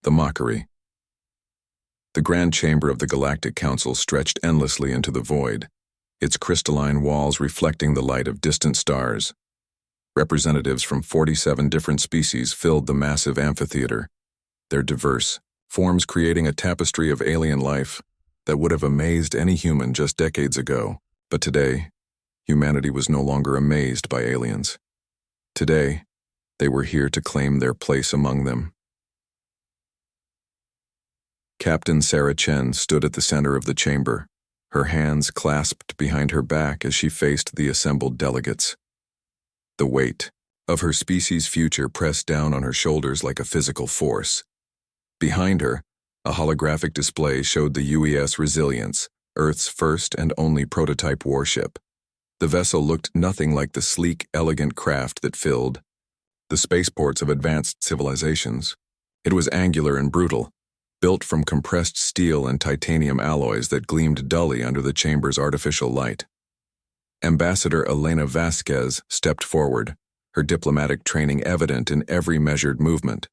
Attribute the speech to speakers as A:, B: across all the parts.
A: The mockery. The grand chamber of the Galactic Council stretched endlessly into the void, its crystalline walls reflecting the light of distant stars. Representatives from 47 different species filled the massive amphitheater, their diverse forms creating a tapestry of alien life that would have amazed any human just decades ago. But today, humanity was no longer amazed by aliens. Today, they were here to claim their place among them. Captain Sarah Chen stood at the center of the chamber, her hands clasped behind her back as she faced the assembled delegates. The weight of her species' future pressed down on her shoulders like a physical force. Behind her, a holographic display showed the UES Resilience, Earth's first and only prototype warship. The vessel looked nothing like the sleek, elegant craft that filled the spaceports of advanced civilizations. It was angular and brutal, built from compressed steel and titanium alloys that gleamed dully under the chamber's artificial light. Ambassador Elena Vasquez stepped forward, her diplomatic training evident in every measured movement.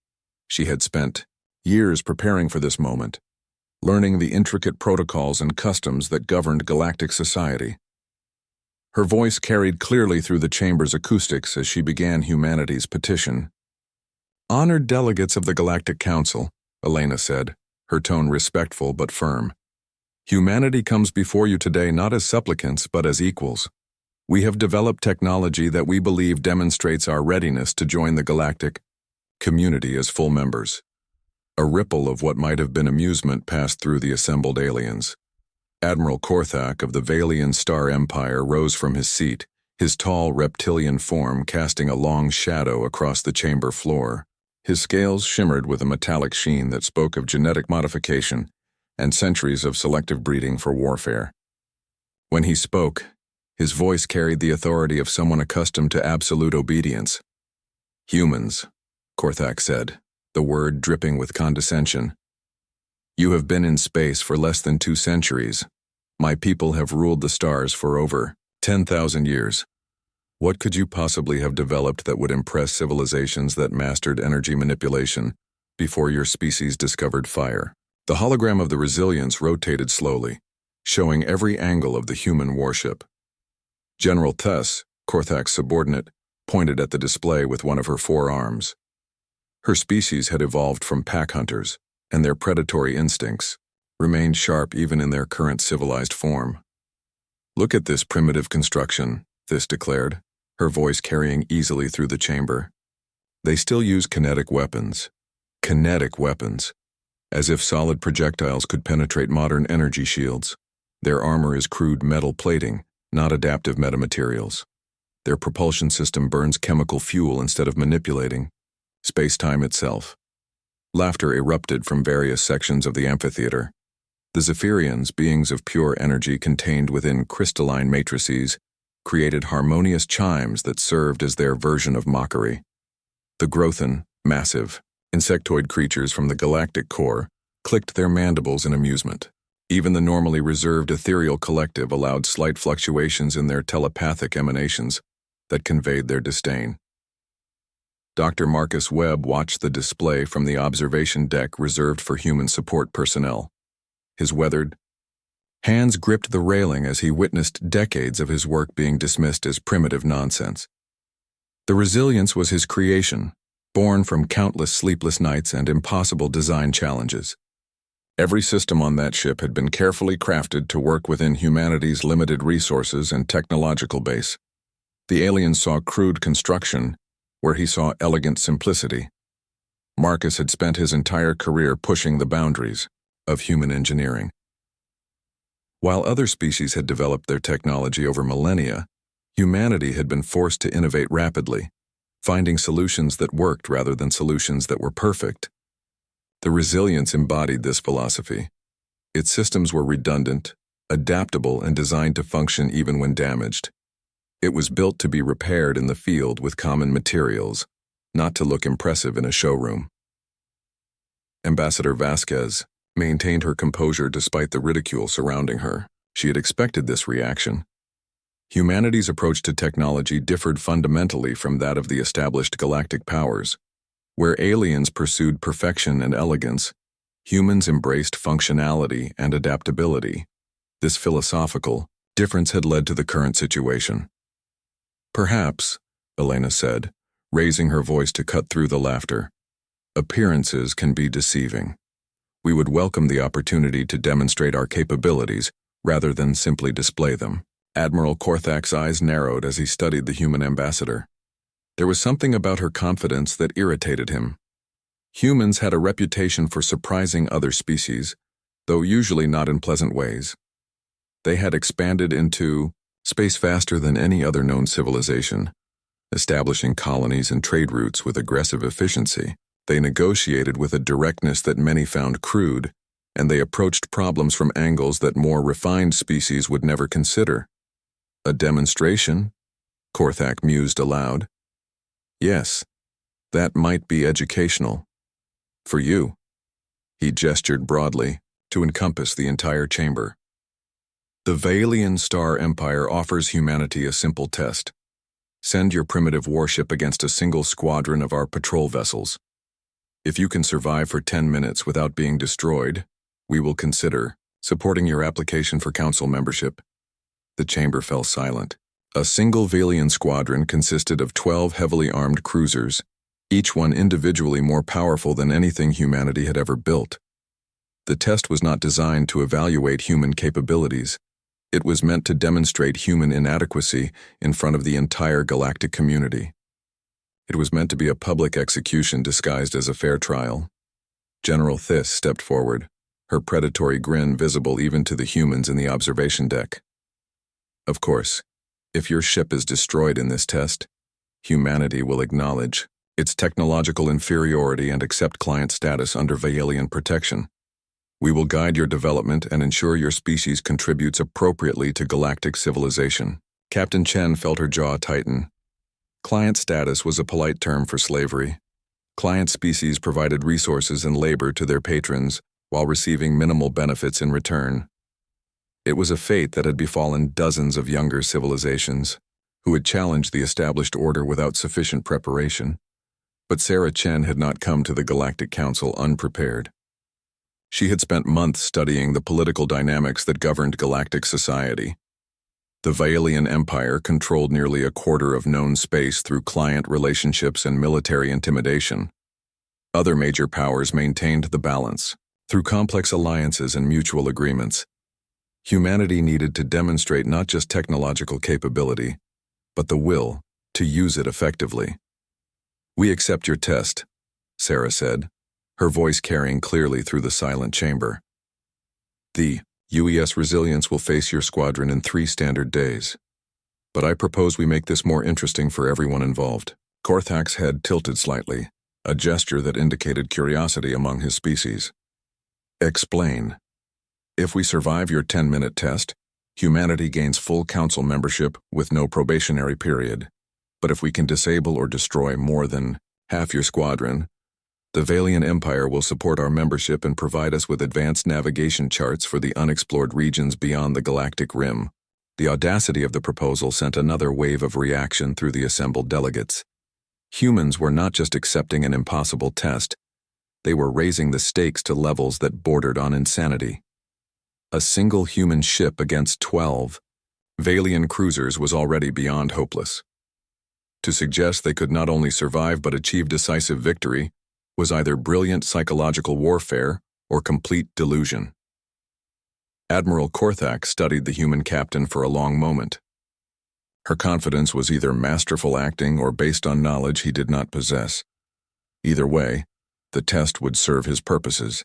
A: She had spent years preparing for this moment, learning the intricate protocols and customs that governed galactic society. Her voice carried clearly through the chamber's acoustics as she began humanity's petition. "Honored delegates of the Galactic Council," Elena said, her tone respectful but firm. "Humanity comes before you today not as supplicants but as equals. We have developed technology that we believe demonstrates our readiness to join the galactic community as full members." A ripple of what might have been amusement passed through the assembled aliens. Admiral Korthak of the Valian Star Empire rose from his seat, his tall reptilian form casting a long shadow across the chamber floor. His scales shimmered with a metallic sheen that spoke of genetic modification and centuries of selective breeding for warfare. When he spoke, his voice carried the authority of someone accustomed to absolute obedience. "Humans," Korthak said, the word dripping with condescension. "You have been in space for less than 2 centuries. My people have ruled the stars for over 10,000 years. What could you possibly have developed that would impress civilizations that mastered energy manipulation before your species discovered fire?" The hologram of the Resilience rotated slowly, showing every angle of the human warship. General Tess, Korthak's subordinate, pointed at the display with one of her 4 arms. Her species had evolved from pack hunters, and their predatory instincts remained sharp even in their current civilized form. "Look at this primitive construction," This declared, her voice carrying easily through the chamber. "They still use kinetic weapons. Kinetic weapons. As if solid projectiles could penetrate modern energy shields. Their armor is crude metal plating, not adaptive metamaterials. Their propulsion system burns chemical fuel instead of manipulating space-time itself." Laughter erupted from various sections of the amphitheater. The Zephyrians, beings of pure energy contained within crystalline matrices, created harmonious chimes that served as their version of mockery. The Grothan, massive, insectoid creatures from the galactic core clicked their mandibles in amusement. Even the normally reserved ethereal collective allowed slight fluctuations in their telepathic emanations that conveyed their disdain. Dr. Marcus Webb watched the display from the observation deck reserved for human support personnel. His weathered hands gripped the railing as he witnessed decades of his work being dismissed as primitive nonsense. The Resilience was his creation, born from countless sleepless nights and impossible design challenges. Every system on that ship had been carefully crafted to work within humanity's limited resources and technological base. The alien saw crude construction where he saw elegant simplicity. Marcus had spent his entire career pushing the boundaries of human engineering. While other species had developed their technology over millennia, humanity had been forced to innovate rapidly, finding solutions that worked rather than solutions that were perfect. The Resilience embodied this philosophy. Its systems were redundant, adaptable, and designed to function even when damaged. It was built to be repaired in the field with common materials, not to look impressive in a showroom. Ambassador Vasquez maintained her composure despite the ridicule surrounding her. She had expected this reaction. Humanity's approach to technology differed fundamentally from that of the established galactic powers. Where aliens pursued perfection and elegance, humans embraced functionality and adaptability. This philosophical difference had led to the current situation. Perhaps, Elena said, raising her voice to cut through the laughter, appearances can be deceiving. We would welcome the opportunity to demonstrate our capabilities rather than simply display them. Admiral Korthak's eyes narrowed as he studied the human ambassador. There was something about her confidence that irritated him. Humans had a reputation for surprising other species, though usually not in pleasant ways. They had expanded into space faster than any other known civilization, establishing colonies and trade routes with aggressive efficiency. They negotiated with a directness that many found crude, and they approached problems from angles that more refined species would never consider. A demonstration? Korthak mused aloud. Yes, that might be educational. For you. He gestured broadly to encompass the entire chamber. The Vaelian Star Empire offers humanity a simple test. Send your primitive warship against a single squadron of our patrol vessels. If you can survive for 10 minutes without being destroyed, we will consider supporting your application for council membership. The chamber fell silent. A single Vaelian squadron consisted of 12 heavily armed cruisers, each one individually more powerful than anything humanity had ever built. The test was not designed to evaluate human capabilities. It was meant to demonstrate human inadequacy in front of the entire galactic community. It was meant to be a public execution disguised as a fair trial. General Thys stepped forward, her predatory grin visible even to the humans in the observation deck. Of course, if your ship is destroyed in this test, humanity will acknowledge its technological inferiority and accept client status under Vaelian protection. We will guide your development and ensure your species contributes appropriately to galactic civilization. Captain Chen felt her jaw tighten. Client status was a polite term for slavery. Client species provided resources and labor to their patrons while receiving minimal benefits in return. It was a fate that had befallen dozens of younger civilizations who had challenged the established order without sufficient preparation. But Sarah Chen had not come to the Galactic Council unprepared. She had spent months studying the political dynamics that governed galactic society. The Vaelian Empire controlled nearly a quarter of known space through client relationships and military intimidation. Other major powers maintained the balance through complex alliances and mutual agreements. Humanity needed to demonstrate not just technological capability, but the will to use it effectively. We accept your test, Sarah said, her voice carrying clearly through the silent chamber. The UES Resilience will face your squadron in 3 standard days. But I propose we make this more interesting for everyone involved. Korthak's head tilted slightly, a gesture that indicated curiosity among his species. Explain. If we survive your 10-minute test, humanity gains full council membership with no probationary period. But if we can disable or destroy more than half your squadron, the Vaelian Empire will support our membership and provide us with advanced navigation charts for the unexplored regions beyond the galactic rim. The audacity of the proposal sent another wave of reaction through the assembled delegates. Humans were not just accepting an impossible test, they were raising the stakes to levels that bordered on insanity. A single human ship against 12 Vaelian cruisers was already beyond hopeless. To suggest they could not only survive but achieve decisive victory was either brilliant psychological warfare or complete delusion. Admiral Korthak studied the human captain for a long moment. Her confidence was either masterful acting or based on knowledge he did not possess. Either way, the test would serve his purposes.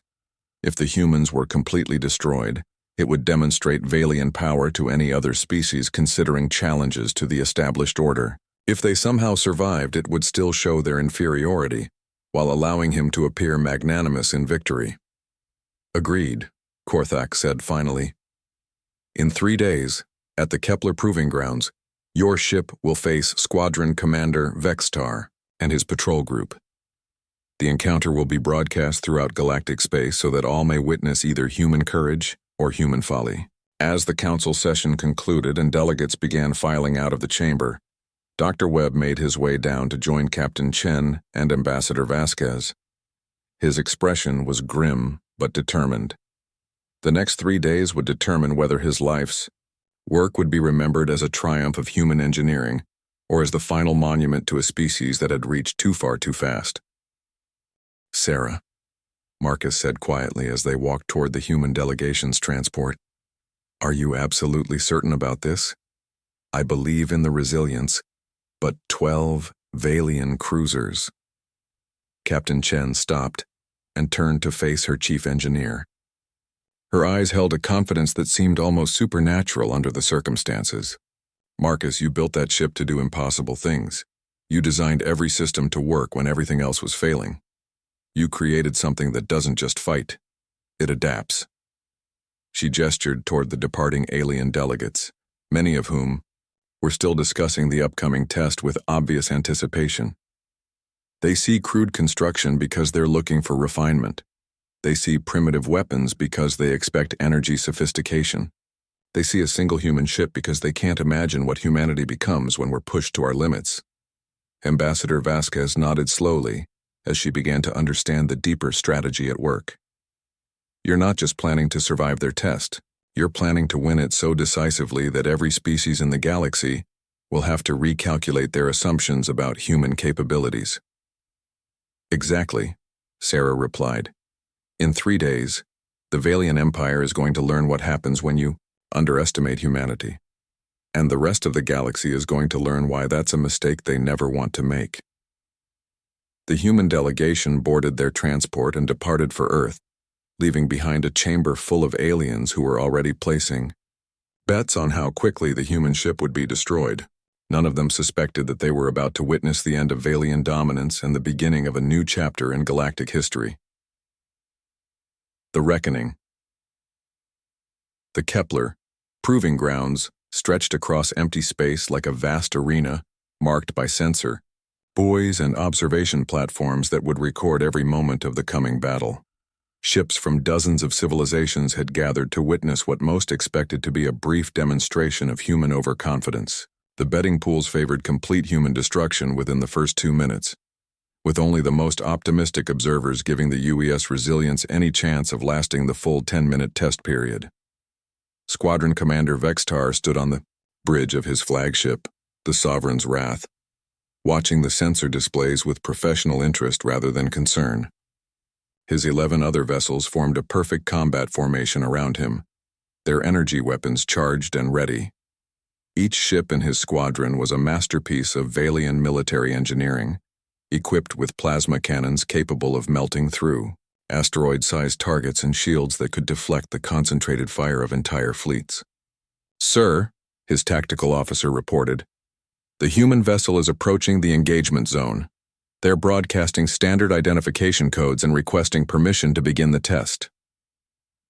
A: If the humans were completely destroyed, it would demonstrate Vaelian power to any other species considering challenges to the established order. If they somehow survived, it would still show their inferiority, while allowing him to appear magnanimous in victory. Agreed, Korthak said finally. In 3 days, at the Kepler Proving Grounds, your ship will face Squadron Commander Vextar and his patrol group. The encounter will be broadcast throughout galactic space so that all may witness either human courage or human folly. As the council session concluded and delegates began filing out of the chamber, Dr. Webb made his way down to join Captain Chen and Ambassador Vasquez. His expression was grim but determined. The next 3 days would determine whether his life's work would be remembered as a triumph of human engineering or as the final monument to a species that had reached too far too fast. "Sarah," Marcus said quietly as they walked toward the human delegation's transport, "are you absolutely certain about this? I believe in the resilience, but 12 Valian cruisers." Captain Chen stopped and turned to face her chief engineer. Her eyes held a confidence that seemed almost supernatural under the circumstances. "Marcus, you built that ship to do impossible things. You designed every system to work when everything else was failing. You created something that doesn't just fight, it adapts." She gestured toward the departing alien delegates, many of whom were still discussing the upcoming test with obvious anticipation. They see crude construction because they're looking for refinement. They see primitive weapons because they expect energy sophistication. They see a single human ship because they can't imagine what humanity becomes when we're pushed to our limits. Ambassador Vasquez nodded slowly as she began to understand the deeper strategy at work. "You're not just planning to survive their test. You're planning to win it so decisively that every species in the galaxy will have to recalculate their assumptions about human capabilities." "Exactly," Sarah replied. "In 3 days, the Valian Empire is going to learn what happens when you underestimate humanity. And the rest of the galaxy is going to learn why that's a mistake they never want to make." The human delegation boarded their transport and departed for Earth, leaving behind a chamber full of aliens who were already placing bets on how quickly the human ship would be destroyed. None of them suspected that they were about to witness the end of Valian dominance and the beginning of a new chapter in galactic history. The Reckoning. The Kepler proving grounds stretched across empty space like a vast arena marked by sensor buoys and observation platforms that would record every moment of the coming battle. Ships from dozens of civilizations had gathered to witness what most expected to be a brief demonstration of human overconfidence. The betting pools favored complete human destruction within the first 2 minutes, with only the most optimistic observers giving the UES resilience any chance of lasting the full 10-minute test period. Squadron Commander Vextar stood on the bridge of his flagship, the Sovereign's Wrath, watching the sensor displays with professional interest rather than concern. His 11 other vessels formed a perfect combat formation around him, their energy weapons charged and ready. Each ship in his squadron was a masterpiece of Valian military engineering, equipped with plasma cannons capable of melting through asteroid-sized targets and shields that could deflect the concentrated fire of entire fleets. "Sir," his tactical officer reported, "the human vessel is approaching the engagement zone. They're broadcasting standard identification codes and requesting permission to begin the test."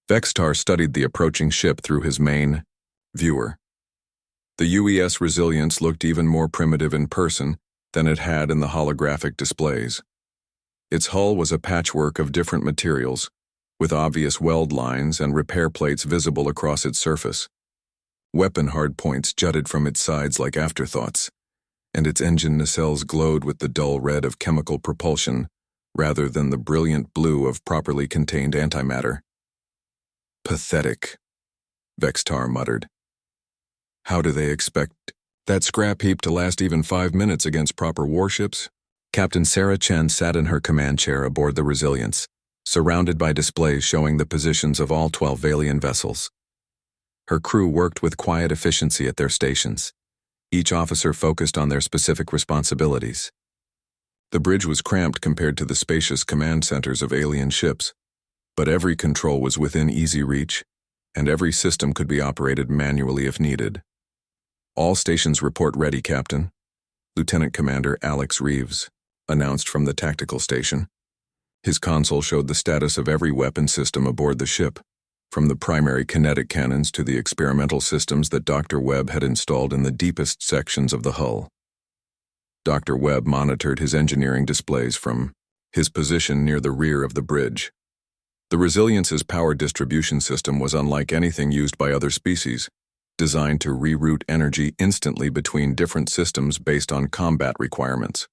A: Vextar studied the approaching ship through his main viewer. The UES Resilience looked even more primitive in person than it had in the holographic displays. Its hull was a patchwork of different materials, with obvious weld lines and repair plates visible across its surface. Weapon hardpoints jutted from its sides like afterthoughts, and its engine nacelles glowed with the dull red of chemical propulsion rather than the brilliant blue of properly contained antimatter. "Pathetic," Vextar muttered. "How do they expect that scrap heap to last even 5 minutes against proper warships?" Captain Sarah Chen sat in her command chair aboard the Resilience, surrounded by displays showing the positions of all 12 Valian vessels. Her crew worked with quiet efficiency at their stations, each officer focused on their specific responsibilities. The bridge was cramped compared to the spacious command centers of alien ships, but every control was within easy reach, and every system could be operated manually if needed. "All stations report ready, Captain," Lieutenant Commander Alex Reeves announced from the tactical station. His console showed the status of every weapon system aboard the ship, from the primary kinetic cannons to the experimental systems that Dr. Webb had installed in the deepest sections of the hull. Dr. Webb monitored his engineering displays from his position near the rear of the bridge. The Resilience's power distribution system was unlike anything used by other species, designed to reroute energy instantly between different systems based on combat requirements.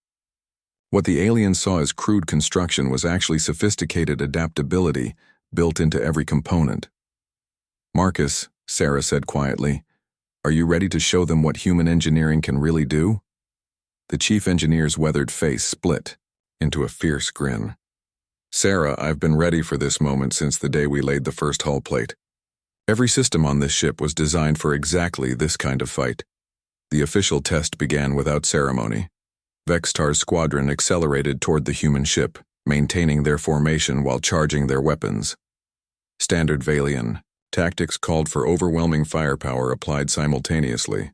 A: What the aliens saw as crude construction was actually sophisticated adaptability built into every component. "Marcus," Sarah said quietly, "are you ready to show them what human engineering can really do?" The chief engineer's weathered face split into a fierce grin. "Sarah, I've been ready for this moment since the day we laid the first hull plate. Every system on this ship was designed for exactly this kind of fight." The official test began without ceremony. Vextar's squadron accelerated toward the human ship, maintaining their formation while charging their weapons. Standard Valian tactics called for overwhelming firepower applied simultaneously,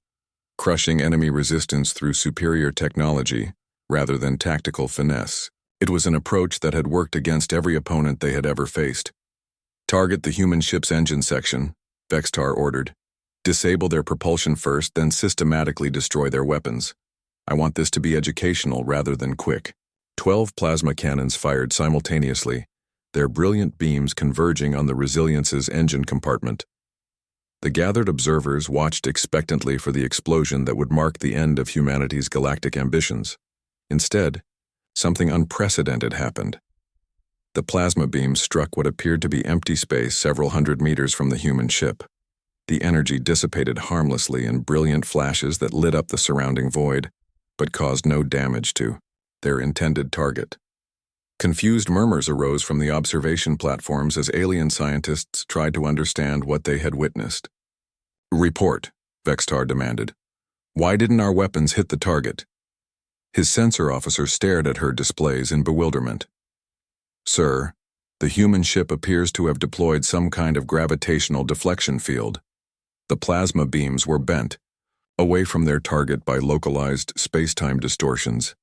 A: crushing enemy resistance through superior technology rather than tactical finesse. It was an approach that had worked against every opponent they had ever faced. "Target the human ship's engine section," Vextar ordered. "Disable their propulsion first, then systematically destroy their weapons. I want this to be educational rather than quick." 12 plasma cannons fired simultaneously, their brilliant beams converging on the Resilience's engine compartment. The gathered observers watched expectantly for the explosion that would mark the end of humanity's galactic ambitions. Instead, something unprecedented happened. The plasma beam struck what appeared to be empty space several hundred meters from the human ship. The energy dissipated harmlessly in brilliant flashes that lit up the surrounding void, but caused no damage to their intended target. Confused murmurs arose from the observation platforms as alien scientists tried to understand what they had witnessed. "Report," Vextar demanded. "Why didn't our weapons hit the target?" His sensor officer stared at her displays in bewilderment. "Sir, the human ship appears to have deployed some kind of gravitational deflection field. The plasma beams were bent away from their target by localized space-time distortions."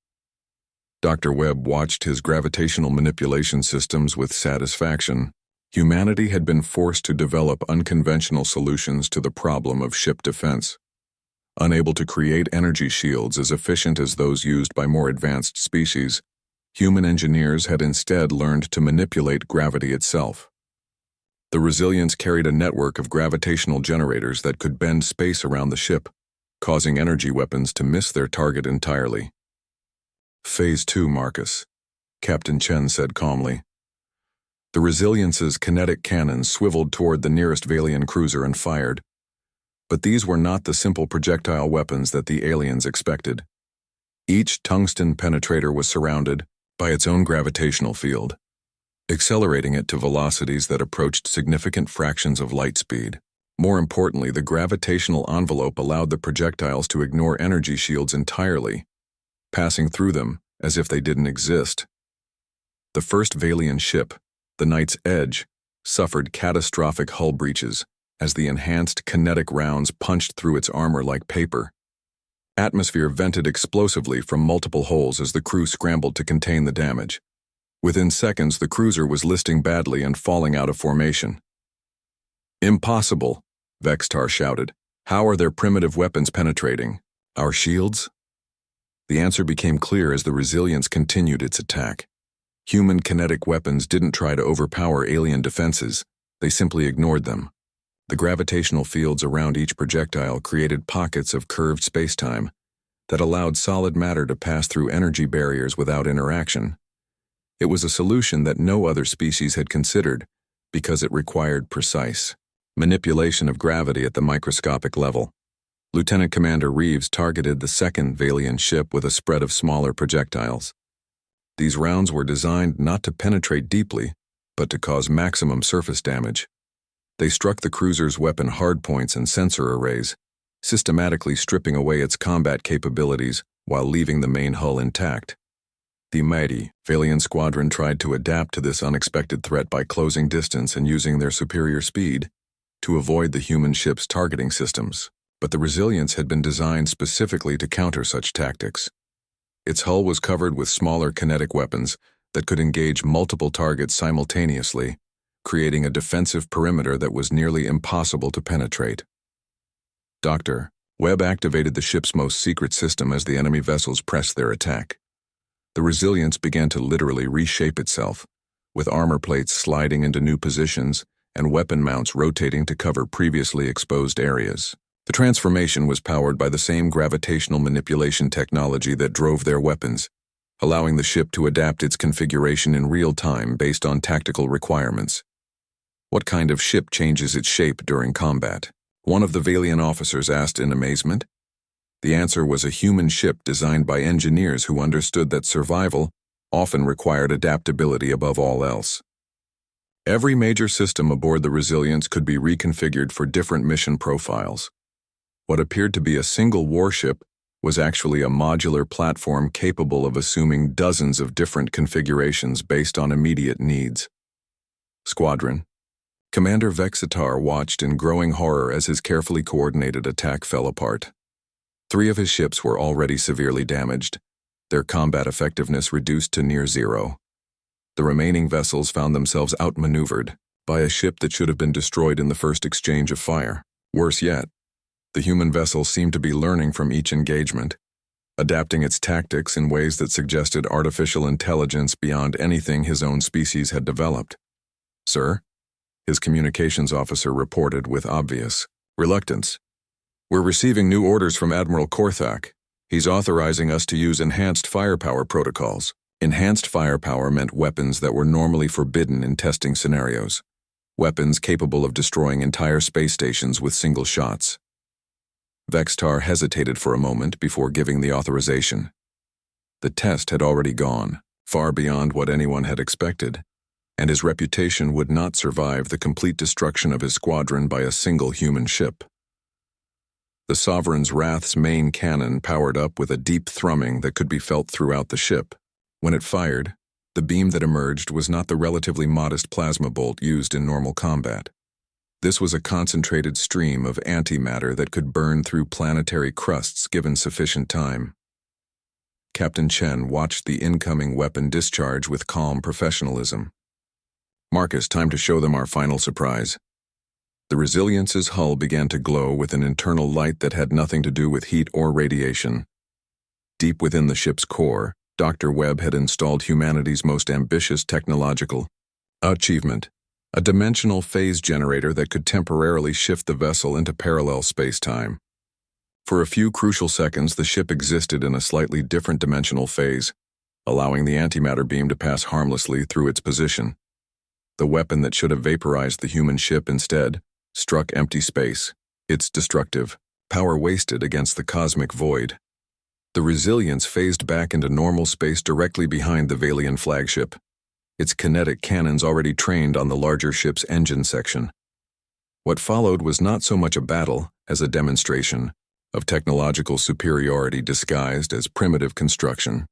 A: Dr. Webb watched his gravitational manipulation systems with satisfaction. Humanity had been forced to develop unconventional solutions to the problem of ship defense. Unable to create energy shields as efficient as those used by more advanced species, human engineers had instead learned to manipulate gravity itself. The Resilience carried a network of gravitational generators that could bend space around the ship, causing energy weapons to miss their target entirely. "Phase 2, Marcus," Captain Chen said calmly. The Resilience's kinetic cannons swiveled toward the nearest Valian cruiser and fired. But these were not the simple projectile weapons that the aliens expected. Each tungsten penetrator was surrounded by its own gravitational field, accelerating it to velocities that approached significant fractions of light speed. More importantly, the gravitational envelope allowed the projectiles to ignore energy shields entirely, passing through them as if they didn't exist. The first Valian ship, the Knight's Edge, suffered catastrophic hull breaches as the enhanced kinetic rounds punched through its armor like paper. Atmosphere vented explosively from multiple holes as the crew scrambled to contain the damage. Within seconds, the cruiser was listing badly and falling out of formation. "Impossible," Vextar shouted. "How are their primitive weapons penetrating? Our shields?" The answer became clear as the Resilience continued its attack. Human kinetic weapons didn't try to overpower alien defenses, they simply ignored them. The gravitational fields around each projectile created pockets of curved spacetime that allowed solid matter to pass through energy barriers without interaction. It was a solution that no other species had considered because it required precise manipulation of gravity at the microscopic level. Lieutenant Commander Reeves targeted the second Valian ship with a spread of smaller projectiles. These rounds were designed not to penetrate deeply, but to cause maximum surface damage. They struck the cruiser's weapon hardpoints and sensor arrays, systematically stripping away its combat capabilities while leaving the main hull intact. The mighty Valian squadron tried to adapt to this unexpected threat by closing distance and using their superior speed to avoid the human ship's targeting systems. But the Resilience had been designed specifically to counter such tactics. Its hull was covered with smaller kinetic weapons that could engage multiple targets simultaneously, creating a defensive perimeter that was nearly impossible to penetrate. Dr. Webb activated the ship's most secret system as the enemy vessels pressed their attack. The Resilience began to literally reshape itself, with armor plates sliding into new positions and weapon mounts rotating to cover previously exposed areas. The transformation was powered by the same gravitational manipulation technology that drove their weapons, allowing the ship to adapt its configuration in real time based on tactical requirements. What kind of ship changes its shape during combat? One of the Valian officers asked in amazement. The answer was a human ship designed by engineers who understood that survival often required adaptability above all else. Every major system aboard the Resilience could be reconfigured for different mission profiles. What appeared to be a single warship was actually a modular platform capable of assuming dozens of different configurations based on immediate needs. Squadron. Commander Vexitar watched in growing horror as his carefully coordinated attack fell apart. 3 of his ships were already severely damaged, their combat effectiveness reduced to near zero. The remaining vessels found themselves outmaneuvered by a ship that should have been destroyed in the first exchange of fire. Worse yet, the human vessel seemed to be learning from each engagement, adapting its tactics in ways that suggested artificial intelligence beyond anything his own species had developed. "Sir," his communications officer reported with obvious reluctance, "we're receiving new orders from Admiral Korthak. He's authorizing us to use enhanced firepower protocols." Enhanced firepower meant weapons that were normally forbidden in testing scenarios. Weapons capable of destroying entire space stations with single shots. Vexitar hesitated for a moment before giving the authorization. The test had already gone, far beyond what anyone had expected, and his reputation would not survive the complete destruction of his squadron by a single human ship. The Sovereign's Wrath's main cannon powered up with a deep thrumming that could be felt throughout the ship. When it fired, the beam that emerged was not the relatively modest plasma bolt used in normal combat. This was a concentrated stream of antimatter that could burn through planetary crusts given sufficient time. Captain Chen watched the incoming weapon discharge with calm professionalism. "Marcus, time to show them our final surprise." The Resilience's hull began to glow with an internal light that had nothing to do with heat or radiation. Deep within the ship's core, Dr. Webb had installed humanity's most ambitious technological achievement, a dimensional phase generator that could temporarily shift the vessel into parallel space-time. For a few crucial seconds, the ship existed in a slightly different dimensional phase, allowing the antimatter beam to pass harmlessly through its position. The weapon that should have vaporized the human ship instead struck empty space, its destructive power wasted against the cosmic void. The Resilience phased back into normal space directly behind the Valian flagship, its kinetic cannons already trained on the larger ship's engine section. What followed was not so much a battle as a demonstration of technological superiority disguised as primitive construction.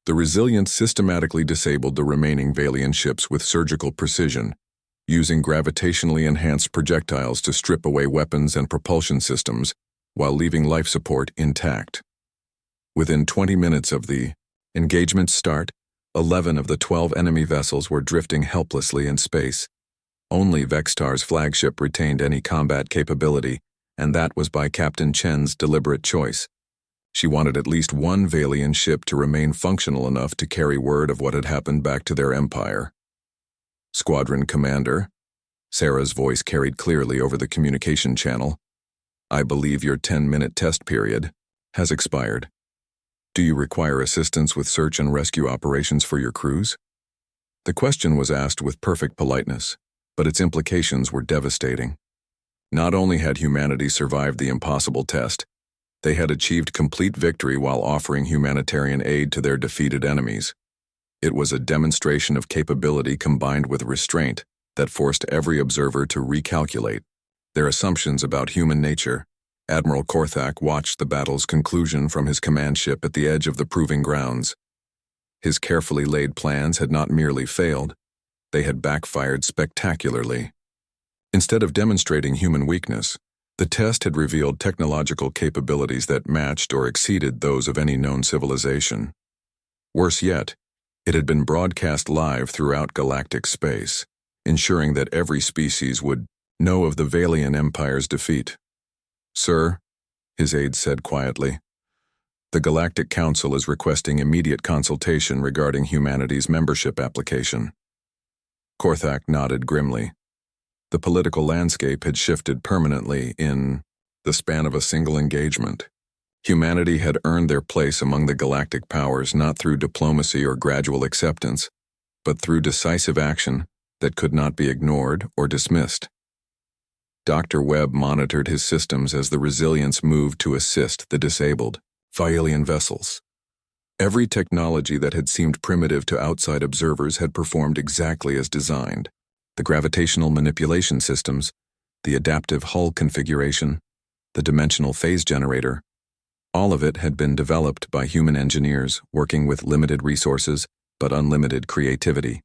A: The Resilience systematically disabled the remaining Valian ships with surgical precision, using gravitationally enhanced projectiles to strip away weapons and propulsion systems while leaving life support intact. Within 20 minutes of the engagement's start, 11 of the 12 enemy vessels were drifting helplessly in space. Only Vexitar's flagship retained any combat capability, and that was by Captain Chen's deliberate choice. She wanted at least one Valian ship to remain functional enough to carry word of what had happened back to their empire. "Squadron Commander," Sarah's voice carried clearly over the communication channel, "I believe your 10-minute test period has expired. Do you require assistance with search and rescue operations for your crews?" The question was asked with perfect politeness, but its implications were devastating. Not only had humanity survived the impossible test, they had achieved complete victory while offering humanitarian aid to their defeated enemies. It was a demonstration of capability combined with restraint that forced every observer to recalculate their assumptions about human nature. Admiral Korthak watched the battle's conclusion from his command ship at the edge of the proving grounds. His carefully laid plans had not merely failed, they had backfired spectacularly. Instead of demonstrating human weakness, the test had revealed technological capabilities that matched or exceeded those of any known civilization. Worse yet, it had been broadcast live throughout galactic space, ensuring that every species would know of the Valian Empire's defeat. "Sir," his aide said quietly, "the Galactic Council is requesting immediate consultation regarding humanity's membership application." Korthak nodded grimly. The political landscape had shifted permanently in the span of a single engagement. Humanity had earned their place among the galactic powers not through diplomacy or gradual acceptance, but through decisive action that could not be ignored or dismissed. Dr. Webb monitored his systems as the Resilience moved to assist the disabled, Phyalian vessels. Every technology that had seemed primitive to outside observers had performed exactly as designed. The gravitational manipulation systems, the adaptive hull configuration, the dimensional phase generator, all of it had been developed by human engineers working with limited resources but unlimited creativity.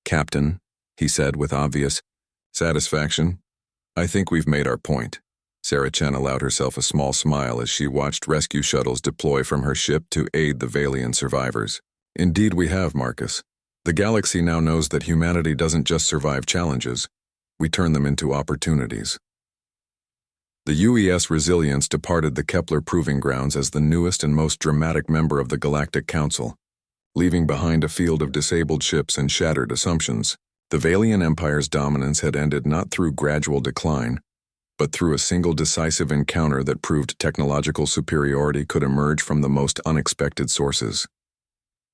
A: "Captain," he said with obvious satisfaction, "I think we've made our point." Sarah Chen allowed herself a small smile as she watched rescue shuttles deploy from her ship to aid the Valian survivors. "Indeed we have, Marcus. The galaxy now knows that humanity doesn't just survive challenges, we turn them into opportunities." The UES Resilience departed the Kepler Proving Grounds as the newest and most dramatic member of the Galactic Council, leaving behind a field of disabled ships and shattered assumptions. The Valian Empire's dominance had ended not through gradual decline, but through a single decisive encounter that proved technological superiority could emerge from the most unexpected sources.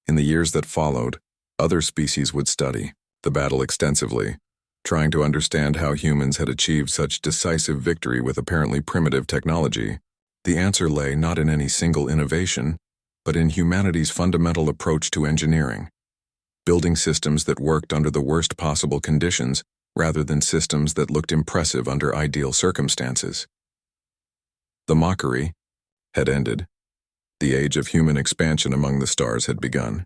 A: In the years that followed, other species would study the battle extensively, trying to understand how humans had achieved such decisive victory with apparently primitive technology. The answer lay not in any single innovation, but in humanity's fundamental approach to engineering, building systems that worked under the worst possible conditions rather than systems that looked impressive under ideal circumstances. The mockery had ended. The age of human expansion among the stars had begun.